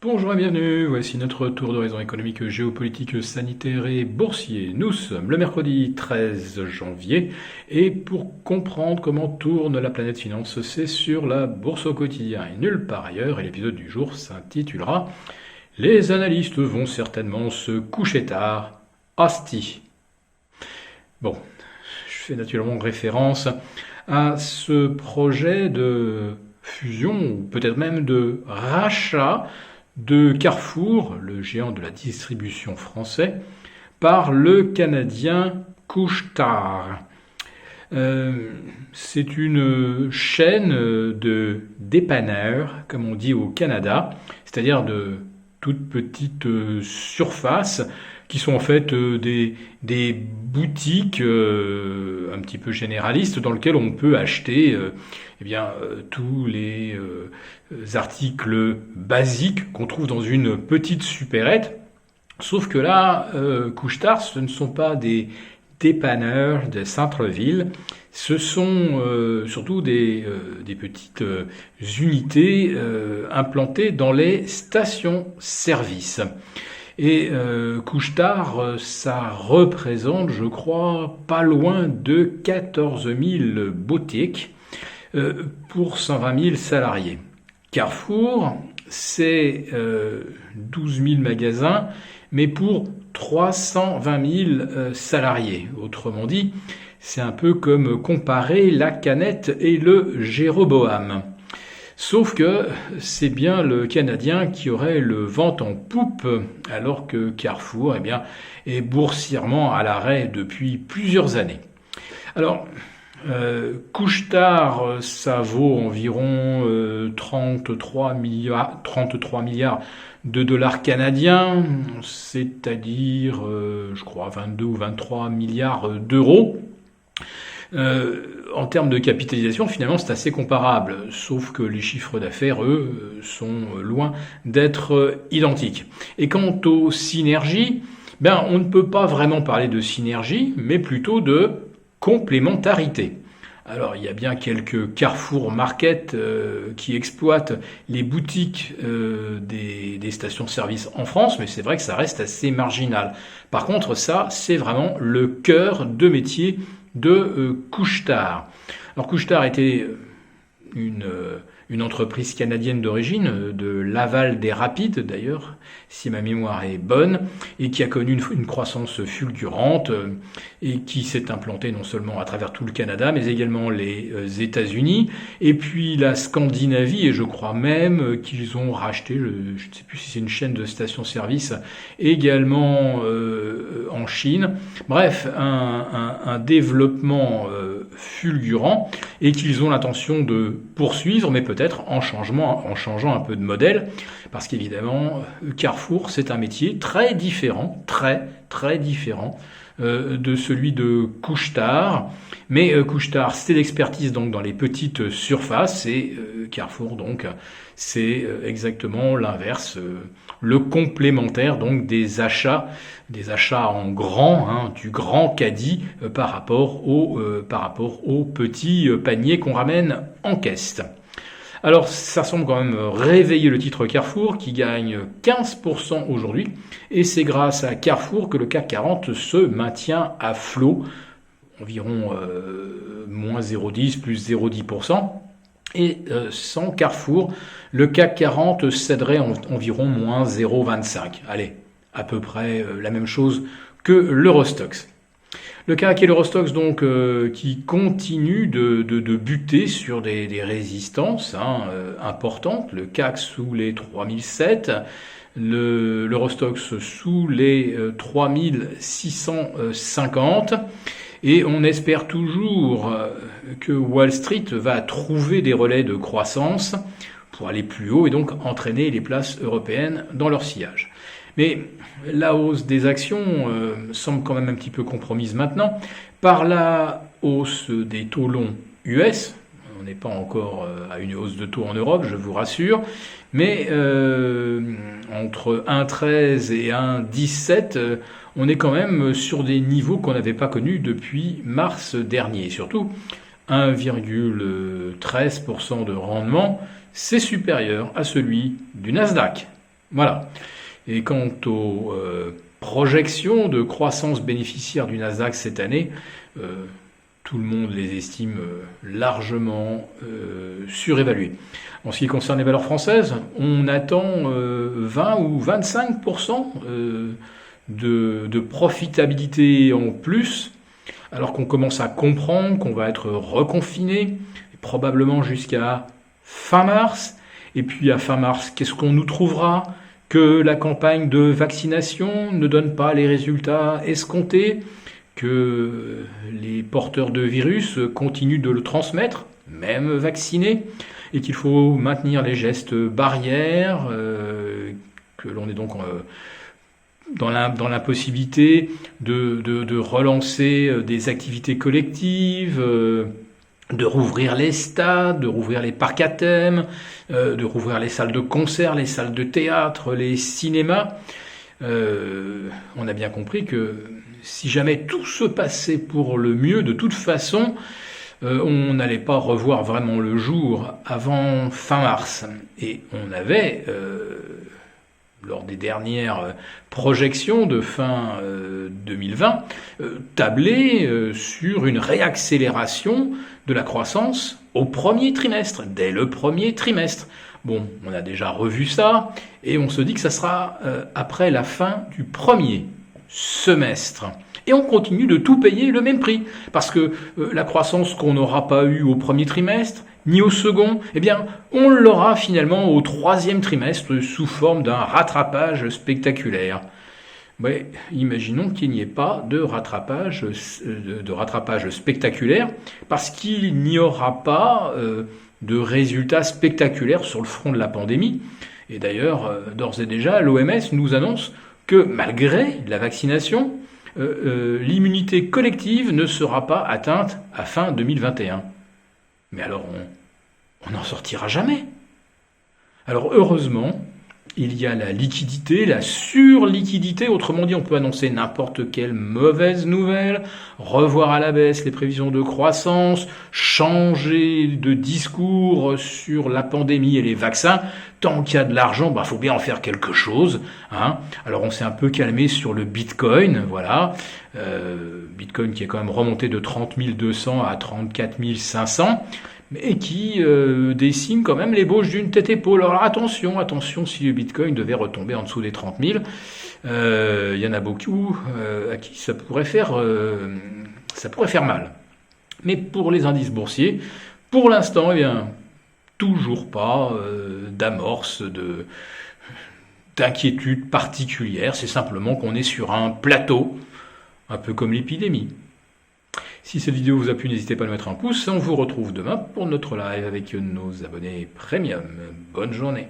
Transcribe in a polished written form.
Bonjour et bienvenue, voici notre tour d'horizon économique, géopolitique, sanitaire et boursier. Nous sommes le mercredi 13 janvier et pour comprendre comment tourne la planète finance, c'est sur la bourse au quotidien et nulle part ailleurs. Et l'épisode du jour s'intitulera « Les analystes vont certainement se coucher tard, hostie ». Bon, je fais naturellement référence à ce projet de fusion ou peut-être même de rachat de Carrefour, le géant de la distribution français, par le Canadien Couche-Tard. C'est une chaîne de dépanneurs, comme on dit au Canada, c'est-à-dire de toutes petites surfaces qui sont en fait des boutiques un petit peu généralistes dans lesquelles on peut acheter tous les articles basiques qu'on trouve dans une petite supérette. Sauf que là, Couche-Tard, ce ne sont pas des dépanneurs de centre-ville, ce sont surtout des petites unités implantées dans les stations-service. Et Couche-Tard, ça représente, je crois, pas loin de 14 000 boutiques pour 120 000 salariés. Carrefour, c'est 12 000 magasins, mais pour 320 000 salariés. Autrement dit, c'est un peu comme comparer la Canette et le Jéroboam. Sauf que c'est bien le Canadien qui aurait le vent en poupe, alors que Carrefour est boursièrement à l'arrêt depuis plusieurs années. Alors, Couche-Tard, ça vaut environ 33 milliards de dollars canadiens, c'est-à-dire, je crois, 22 ou 23 milliards d'euros. En termes de capitalisation, finalement, c'est assez comparable, sauf que les chiffres d'affaires, eux, sont loin d'être identiques. Et quant aux synergies, on ne peut pas vraiment parler de synergie, mais plutôt de complémentarité. Alors, il y a bien quelques Carrefour Market qui exploitent les boutiques des stations-service en France, mais c'est vrai que ça reste assez marginal. Par contre, ça, c'est vraiment le cœur de métier de Couche-Tard. Alors Couche-Tard était une entreprise canadienne d'origine, de Laval des Rapides d'ailleurs, si ma mémoire est bonne, et qui a connu une croissance fulgurante et qui s'est implantée non seulement à travers tout le Canada, mais également les États-Unis, et puis la Scandinavie, et je crois même qu'ils ont racheté, je ne sais plus si c'est une chaîne de stations-service, également en Chine. Bref, un développement fulgurant, et qu'ils ont l'intention de poursuivre, mais peut-être en changeant un peu de modèle, parce qu'évidemment, Carrefour, c'est un métier très différent, très différent de celui de Couche-Tard. Mais Couche-Tard, c'est l'expertise donc dans les petites surfaces, et Carrefour, donc, c'est exactement l'inverse, le complémentaire donc des achats en grand, du grand caddie par rapport au petit panier qu'on ramène en caisse. Alors, ça semble quand même réveiller le titre Carrefour qui gagne 15% aujourd'hui. Et c'est grâce à Carrefour que le CAC 40 se maintient à flot, environ moins 0,10 plus 0,10%. Et sans Carrefour, le CAC 40 céderait environ moins 0,25. Allez, à peu près la même chose que l'Eurostoxx. Le CAC et l'Eurostoxx donc qui continuent de buter sur des résistances importantes. Le CAC sous les 3007, l'Eurostoxx sous les 3650. Et on espère toujours que Wall Street va trouver des relais de croissance pour aller plus haut et donc entraîner les places européennes dans leur sillage. Mais la hausse des actions semble quand même un petit peu compromise maintenant par la hausse des taux longs US. On n'est pas encore à une hausse de taux en Europe, je vous rassure, mais entre 1,13 et 1,17, on est quand même sur des niveaux qu'on n'avait pas connus depuis mars dernier. Et surtout, 1,13% de rendement, c'est supérieur à celui du Nasdaq. Voilà. Et quant aux projections de croissance bénéficiaire du Nasdaq cette année, tout le monde les estime largement surévaluées. En ce qui concerne les valeurs françaises, on attend 20 ou 25% de profitabilité en plus, alors qu'on commence à comprendre qu'on va être reconfiné, probablement jusqu'à fin mars. Et puis à fin mars, qu'est-ce qu'on nous trouvera? Que la campagne de vaccination ne donne pas les résultats escomptés, que les porteurs de virus continuent de le transmettre, même vaccinés, et qu'il faut maintenir les gestes barrières, que l'on est donc dans l'impossibilité de relancer des activités collectives, de rouvrir les stades, de rouvrir les parcs à thème, de rouvrir les salles de concert, les salles de théâtre, les cinémas. On a bien compris que si jamais tout se passait pour le mieux, de toute façon, on n'allait pas revoir vraiment le jour avant fin mars. Et on avait, lors des dernières projections de fin 2020, tablé sur une réaccélération de la croissance au premier trimestre, dès le premier trimestre. Bon, on a déjà revu ça, et on se dit que ça sera après la fin du premier semestre. Et on continue de tout payer le même prix, parce que la croissance qu'on n'aura pas eue au premier trimestre, ni au second, eh bien, on l'aura finalement au troisième trimestre sous forme d'un rattrapage spectaculaire. Ouais, imaginons qu'il n'y ait pas de rattrapage spectaculaire, parce qu'il n'y aura pas de résultats spectaculaires sur le front de la pandémie. Et d'ailleurs, d'ores et déjà, l'OMS nous annonce que malgré la vaccination, l'immunité collective ne sera pas atteinte à fin 2021. Mais alors, on n'en sortira jamais. Alors heureusement, il y a la liquidité, la surliquidité, autrement dit, on peut annoncer n'importe quelle mauvaise nouvelle, revoir à la baisse les prévisions de croissance, changer de discours sur la pandémie et les vaccins. Tant qu'il y a de l'argent, faut bien en faire quelque chose. Hein. Alors on s'est un peu calmé sur le Bitcoin, voilà. Bitcoin qui est quand même remonté de 30 200 à 34 500. Mais qui dessine quand même l'ébauche d'une tête-épaule. Alors attention, si le Bitcoin devait retomber en dessous des 30 000, il y en a beaucoup à qui ça pourrait faire mal. Mais pour les indices boursiers, pour l'instant, eh bien, toujours pas d'amorce d'inquiétude particulière. C'est simplement qu'on est sur un plateau, un peu comme l'épidémie. Si cette vidéo vous a plu, n'hésitez pas à mettre un pouce. On vous retrouve demain pour notre live avec nos abonnés premium. Bonne journée.